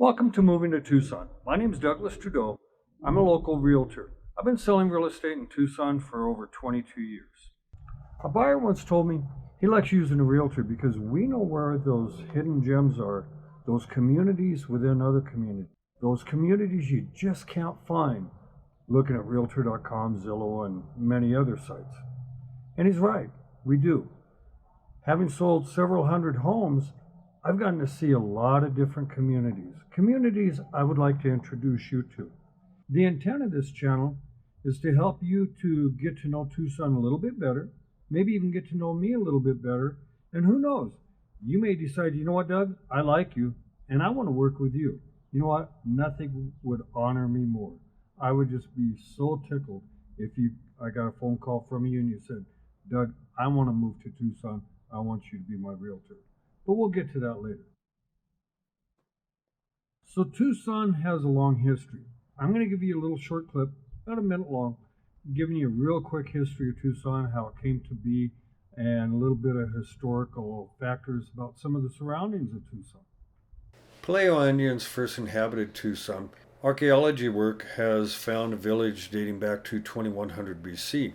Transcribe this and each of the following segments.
Welcome to Moving to Tucson. My name is Douglas Trudeau. I'm a local realtor. I've been selling real estate in Tucson for over 22 years. A buyer once told me he likes using a realtor because we know where those hidden gems are, those communities within other communities, those communities you just can't find looking at Realtor.com, Zillow, and many other sites. And he's right, we do. Having sold several hundred homes, I've gotten to see a lot of different communities I would like to introduce you to. The intent of this channel is to help you to get to know Tucson a little bit better, maybe even get to know me a little bit better, and who knows, you may decide, you know what, Doug, I like you, and I want to work with you. You know what, nothing would honor me more. I would just be so tickled if I got a phone call from you and you said, Doug, I want to move to Tucson, I want you to be my realtor. But we'll get to that later. So Tucson has a long history. I'm going to give you a little short clip, about a minute long, giving you a real quick history of Tucson, how it came to be, and a little bit of historical factors about some of the surroundings of Tucson. Paleo Indians first inhabited Tucson. Archaeology work has found a village dating back to 2100 BC.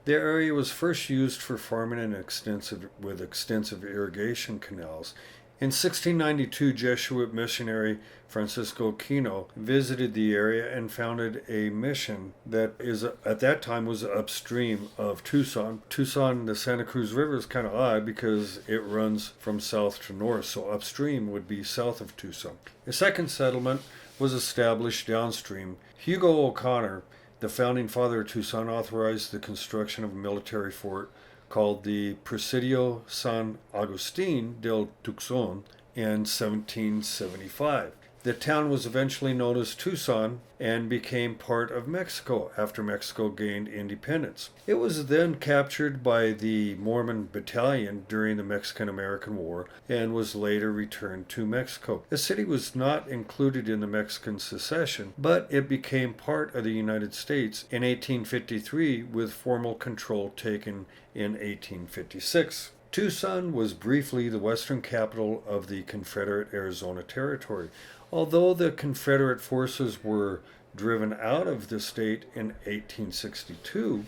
The area was first used for farming and with extensive irrigation canals. In 1692, Jesuit missionary Francisco Kino visited the area and founded a mission that at that time was upstream of Tucson. Tucson, the Santa Cruz River is kind of odd because it runs from south to north, so upstream would be south of Tucson. A second settlement was established downstream. Hugo O'Connor, the founding father of Tucson, authorized the construction of a military fort called the Presidio San Agustin del Tucson in 1775. The town was eventually known as Tucson and became part of Mexico after Mexico gained independence. It was then captured by the Mormon Battalion during the Mexican-American War and was later returned to Mexico. The city was not included in the Mexican secession, but it became part of the United States in 1853 with formal control taken in 1856. Tucson was briefly the western capital of the Confederate Arizona Territory. Although the Confederate forces were driven out of the state in 1862,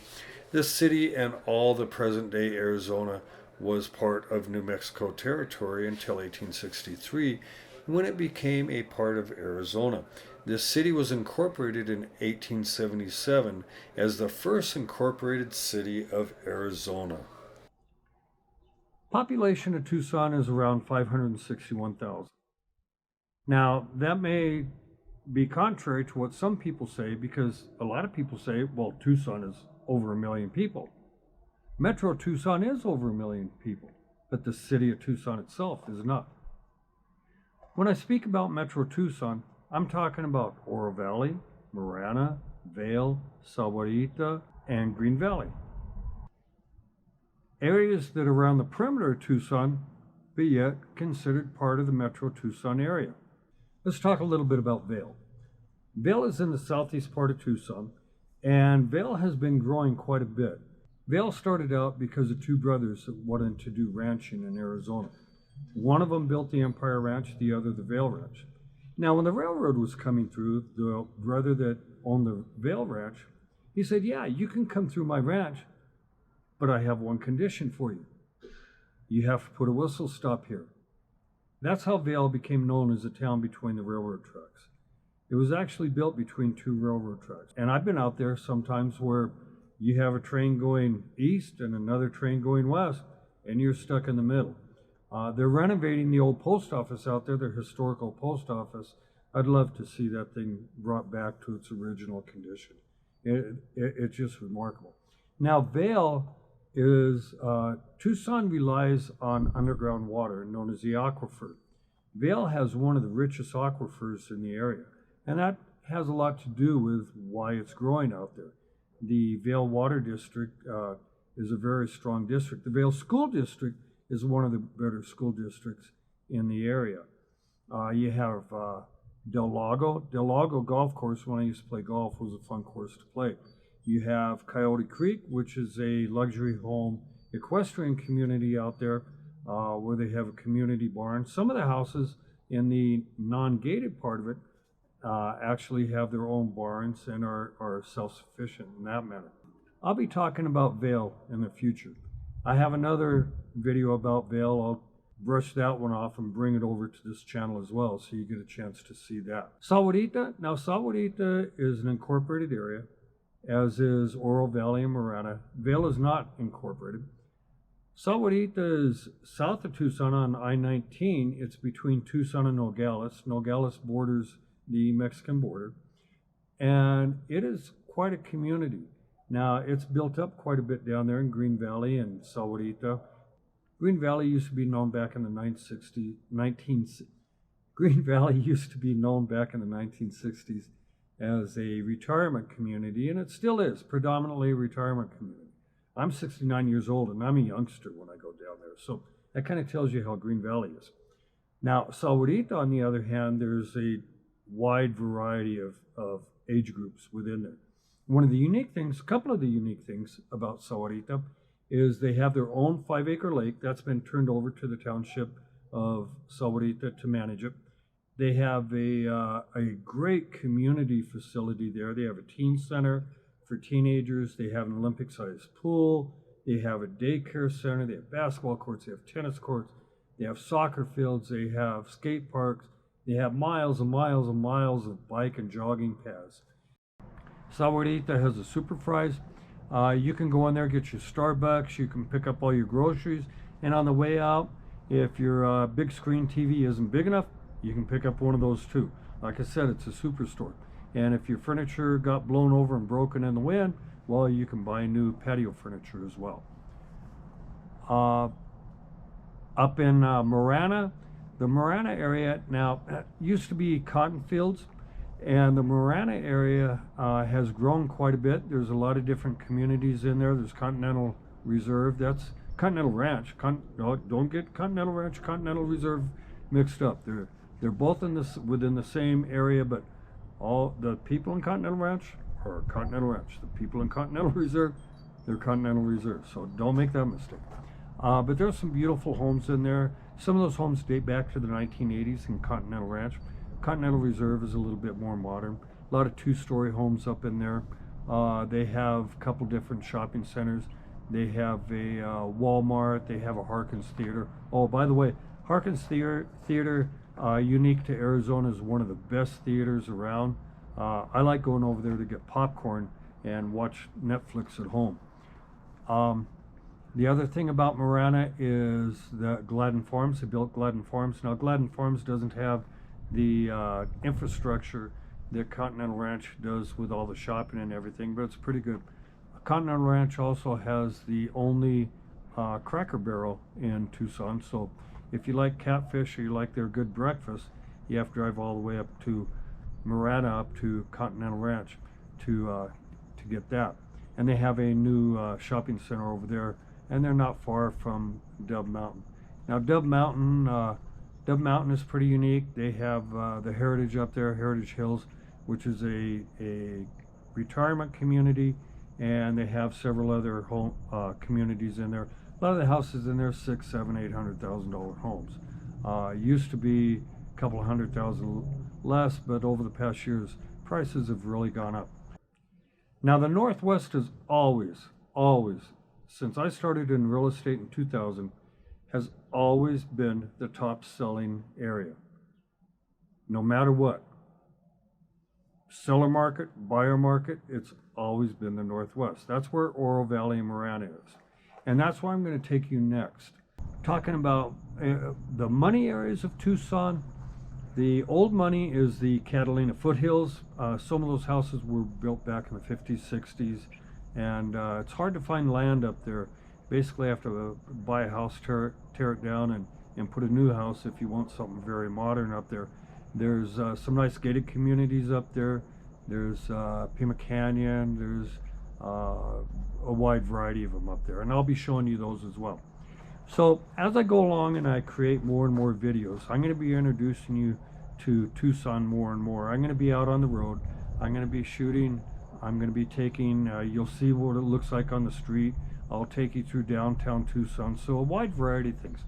the city and all the present-day Arizona was part of New Mexico Territory until 1863, when it became a part of Arizona. The city was incorporated in 1877 as the first incorporated city of Arizona. Population of Tucson is around 561,000. Now, that may be contrary to what some people say, because a lot of people say, well, Tucson is over 1 million people. Metro Tucson is over 1 million people, but the city of Tucson itself is not. When I speak about Metro Tucson, I'm talking about Oro Valley, Marana, Vail, Sahuarita, and Green Valley. Areas that are around the perimeter of Tucson, but yet considered part of the Metro Tucson area. Let's talk a little bit about Vail. Vail is in the southeast part of Tucson, and Vail has been growing quite a bit. Vail started out because of two brothers that wanted to do ranching in Arizona. One of them built the Empire Ranch, the other the Vail Ranch. Now, when the railroad was coming through, the brother that owned the Vail Ranch, he said, yeah, you can come through my ranch, but I have one condition for you. You have to put a whistle stop here. That's how Vail became known as a town between the railroad tracks. It was actually built between two railroad tracks. And I've been out there sometimes where you have a train going east and another train going west, and you're stuck in the middle. They're renovating the old post office out there, their historical post office. I'd love to see that thing brought back to its original condition. It's just remarkable. Now, Vail is, Tucson relies on underground water known as the aquifer. Vail has one of the richest aquifers in the area, and that has a lot to do with why it's growing out there. The Vail Water District is a very strong district. The Vail School District is one of the better school districts in the area. You have Del Lago. Del Lago Golf Course, when I used to play golf, was a fun course to play. You have Coyote Creek, which is a luxury home equestrian community out there where they have a community barn. Some of the houses in the non-gated part of it actually have their own barns and are self-sufficient in that manner. I'll be talking about Vail in the future. I have another video about Vail. I'll brush that one off and bring it over to this channel as well, so you get a chance to see that. Sahuarita. Now, Sahuarita is an incorporated area, as is Oro Valley and Marana. Vail is not incorporated. Sahuarita is south of Tucson on I-19. It's between Tucson and Nogales. Nogales borders the Mexican border, and it is quite a community. Now, it's built up quite a bit down there in Green Valley and Sahuarita. Green Valley used to be known back in the 1960s as a retirement community, and it still is predominantly a retirement community. I'm 69 years old, and I'm a youngster when I go down there, so that kind of tells you how Green Valley is. Now, Sahuarita, on the other hand, there's a wide variety of age groups within there. One of the unique things, a couple of the unique things about Sahuarita is they have their own 5-acre lake that's been turned over to the township of Sahuarita to manage it. They have a great community facility there. They have a teen center for teenagers. They have an Olympic-sized pool. They have a daycare center. They have basketball courts. They have tennis courts. They have soccer fields. They have skate parks. They have miles and miles and miles of bike and jogging paths. Sahuarita has a super fries. You can go in there, get your Starbucks. You can pick up all your groceries. And on the way out, if your big screen TV isn't big enough, you can pick up one of those too. Like I said, it's a superstore. And if your furniture got blown over and broken in the wind, well, you can buy new patio furniture as well. Up in Marana, the Marana area now used to be cotton fields, and the Marana area has grown quite a bit. There's a lot of different communities in there. There's Continental Reserve. That's Continental Ranch. Don't get Continental Ranch, Continental Reserve mixed up. They're both within the same area, but all the people in Continental Ranch are Continental Ranch. The people in Continental Reserve, they're Continental Reserve. So don't make that mistake. But there's some beautiful homes in there. Some of those homes date back to the 1980s in Continental Ranch. Continental Reserve is a little bit more modern. A lot of two-story homes up in there. They have a couple different shopping centers. They have a Walmart. They have a Harkins Theater. Oh, by the way, Harkins Theater, unique to Arizona, is one of the best theaters around. I like going over there to get popcorn and watch Netflix at home. The other thing about Marana is that Gladden Farms. They built Gladden Farms. Now, Gladden Farms doesn't have the infrastructure that Continental Ranch does with all the shopping and everything, but it's pretty good. Continental Ranch also has the only Cracker Barrel in Tucson, so if you like catfish or you like their good breakfast, you have to drive all the way up to Marana, up to Continental Ranch to get that. And they have a new shopping center over there, and they're not far from Dove Mountain. Now, Dove Mountain is pretty unique. They have the Heritage up there, Heritage Hills, which is a retirement community, and they have several other home communities in there. A lot of the houses in there, $600,000, $700,000, $800,000 homes. Used to be a couple of $100,000 less, but over the past years, prices have really gone up. Now, the Northwest has always, since I started in real estate in 2000, has always been the top selling area. No matter what. Seller market, buyer market, it's always been the Northwest. That's where Oro Valley and Marana is. And that's where I'm going to take you next. Talking about the money areas of Tucson. The old money is the Catalina foothills. Some of those houses were built back in the 50s, 60s, and it's hard to find land up there. Basically, you have to buy a house, tear it down, and put a new house if you want something very modern up there. There's some nice gated communities up there. There's Pima Canyon. There's a wide variety of them up there, and I'll be showing you those as well. So as I go along and I create more and more videos, I'm going to be introducing you to Tucson more and more. I'm going to be out on the road. I'm going to be shooting. I'm going to be taking, you'll see what it looks like on the street. I'll take you through downtown Tucson. So a wide variety of things.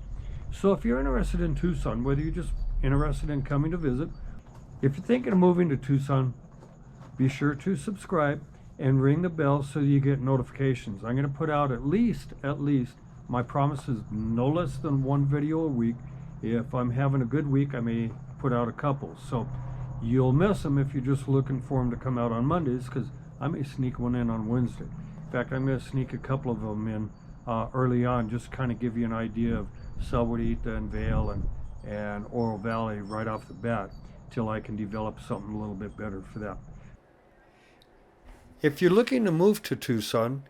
So if you're interested in Tucson, whether you just interested in coming to visit. If you're thinking of moving to Tucson, be sure to subscribe and ring the bell so you get notifications. I'm going to put out at least, my promise is no less than one video a week. If I'm having a good week, I may put out a couple. So you'll miss them if you're just looking for them to come out on Mondays, because I may sneak one in on Wednesday. In fact, I'm going to sneak a couple of them in early on, just kind of give you an idea of Sahuarita and Vail and Oro Valley right off the bat, till I can develop something a little bit better for that. If you're looking to move to Tucson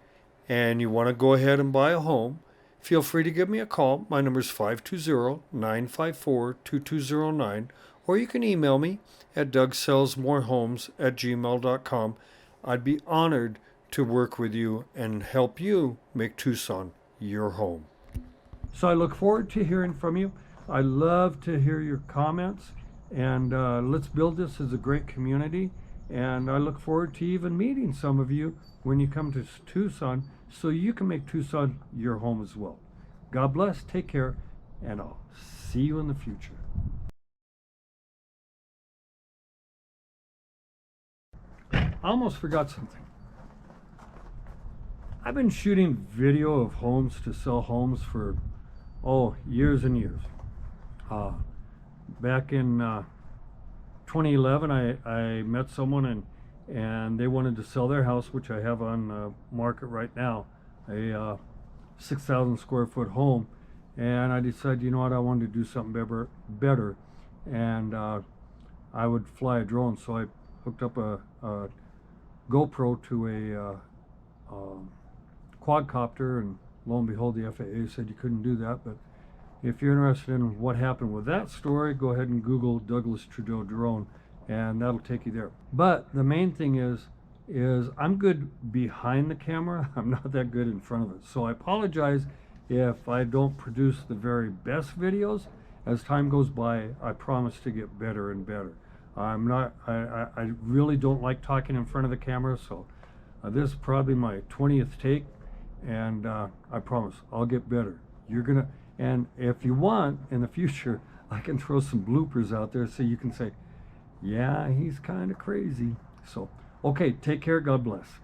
and you want to go ahead and buy a home, feel free to give me a call. My number is 520-954-2209, or you can email me at dougsellsmorehomes@gmail.com. I'd be honored to work with you and help you make Tucson your home. So I look forward to hearing from you. I love to hear your comments, and let's build this as a great community. And I look forward to even meeting some of you when you come to Tucson, so you can make Tucson your home as well. God bless, take care, and I'll see you in the future. I almost forgot something. I've been shooting video of homes to sell homes for, years and years. Back in 2011, I met someone and they wanted to sell their house, which I have on the market right now, a 6,000 square foot home. And I decided, you know what, I wanted to do something better, and I would fly a drone. So I hooked up a GoPro to a quadcopter, and lo and behold, the FAA said you couldn't do that. But if you're interested in what happened with that story, go ahead and Google Douglas Trudeau drone, and that'll take you there. But the main thing is I'm good behind the camera. I'm not that good in front of it. So I apologize if I don't produce the very best videos. As time goes by, I promise to get better and better. I really don't like talking in front of the camera, so this is probably my 20th take, and I promise I'll get better. And if you want, in the future, I can throw some bloopers out there so you can say, yeah, he's kind of crazy. So, okay, take care. God bless.